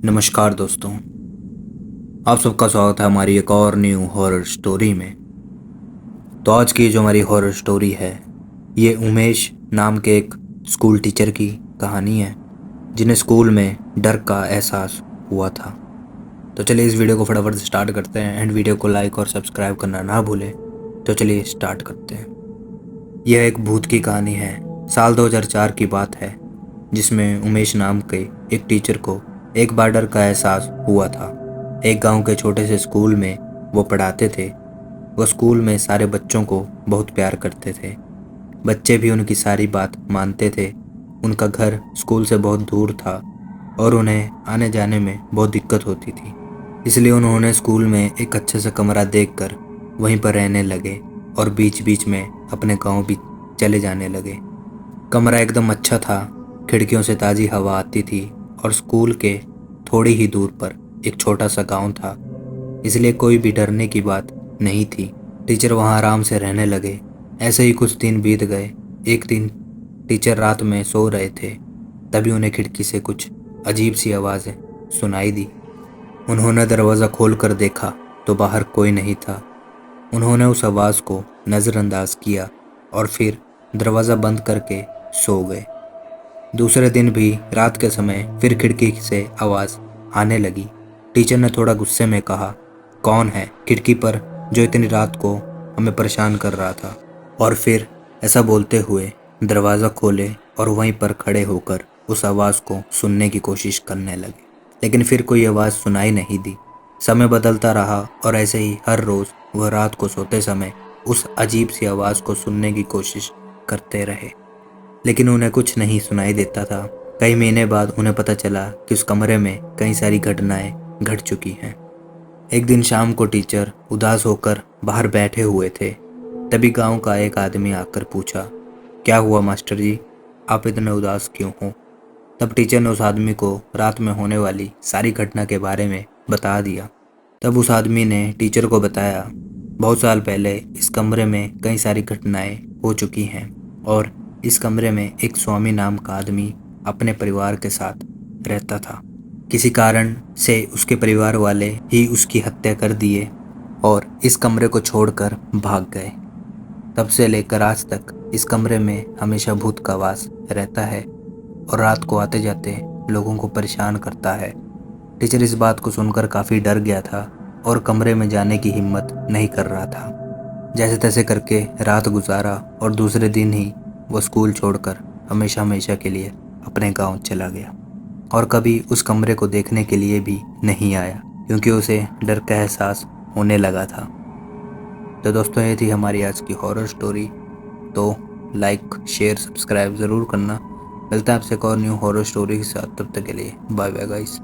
नमस्कार दोस्तों, आप सबका स्वागत है हमारी एक और न्यू हॉरर स्टोरी में। तो आज की जो हमारी हॉरर स्टोरी है, ये उमेश नाम के एक स्कूल टीचर की कहानी है जिन्हें स्कूल में डर का एहसास हुआ था। तो चलिए इस वीडियो को फटाफट से स्टार्ट करते हैं एंड वीडियो को लाइक और सब्सक्राइब करना ना भूलें। तो चलिए स्टार्ट करते हैं। यह एक भूत की कहानी है। साल 2004 की बात है, जिसमें उमेश नाम के एक टीचर को एक बार डर का एहसास हुआ था। एक गांव के छोटे से स्कूल में वो पढ़ाते थे। वो स्कूल में सारे बच्चों को बहुत प्यार करते थे। बच्चे भी उनकी सारी बात मानते थे। उनका घर स्कूल से बहुत दूर था और उन्हें आने जाने में बहुत दिक्कत होती थी। इसलिए उन्होंने स्कूल में एक अच्छे सा कमरा देखकर वहीं पर रहने लगे और बीच बीच में अपने गांव भी चले जाने लगे। कमरा एकदम अच्छा था, खिड़कियों से ताज़ी हवा आती थी और स्कूल के थोड़ी ही दूर पर एक छोटा सा गांव था, इसलिए कोई भी डरने की बात नहीं थी। टीचर वहां आराम से रहने लगे। ऐसे ही कुछ दिन बीत गए। एक दिन टीचर रात में सो रहे थे, तभी उन्हें खिड़की से कुछ अजीब सी आवाज़ें सुनाई दी। उन्होंने दरवाज़ा खोल कर देखा तो बाहर कोई नहीं था। उन्होंने उस आवाज़ को नज़रअंदाज किया और फिर दरवाज़ा बंद करके सो गए। दूसरे दिन भी रात के समय फिर खिड़की से आवाज़ आने लगी। टीचर ने थोड़ा गुस्से में कहा, कौन है खिड़की पर जो इतनी रात को हमें परेशान कर रहा था। और फिर ऐसा बोलते हुए दरवाज़ा खोले और वहीं पर खड़े होकर उस आवाज़ को सुनने की कोशिश करने लगे, लेकिन फिर कोई आवाज़ सुनाई नहीं दी। समय बदलता रहा और ऐसे ही हर रोज़ वह रात को सोते समय उस अजीब सी आवाज़ को सुनने की कोशिश करते रहे, लेकिन उन्हें कुछ नहीं सुनाई देता था। कई महीने बाद उन्हें पता चला कि उस कमरे में कई सारी घटनाएं घट चुकी हैं। एक दिन शाम को टीचर उदास होकर बाहर बैठे हुए थे। तभी गांव का एक आदमी आकर पूछा, क्या हुआ मास्टर जी, आप इतने उदास क्यों हो। तब टीचर ने उस आदमी को रात में होने वाली सारी घटना के बारे में बता दिया। तब उस आदमी ने टीचर को बताया, बहुत साल पहले इस कमरे में कई सारी घटनाएं हो चुकी हैं और इस कमरे में एक स्वामी नाम का आदमी अपने परिवार के साथ रहता था। किसी कारण से उसके परिवार वाले ही उसकी हत्या कर दिए और इस कमरे को छोड़कर भाग गए। तब से लेकर आज तक इस कमरे में हमेशा भूत का वास रहता है और रात को आते जाते लोगों को परेशान करता है। टीचर इस बात को सुनकर काफ़ी डर गया था और कमरे में जाने की हिम्मत नहीं कर रहा था। जैसे तैसे करके रात गुजारा और दूसरे दिन ही वो स्कूल छोड़कर हमेशा हमेशा के लिए अपने गांव चला गया और कभी उस कमरे को देखने के लिए भी नहीं आया, क्योंकि उसे डर का एहसास होने लगा था। तो दोस्तों, ये थी हमारी आज की हॉरर स्टोरी। तो लाइक शेयर सब्सक्राइब ज़रूर करना। मिलता है आपसे एक और न्यू हॉरर स्टोरी के साथ। तब तक के लिए बाय बाय गाइस।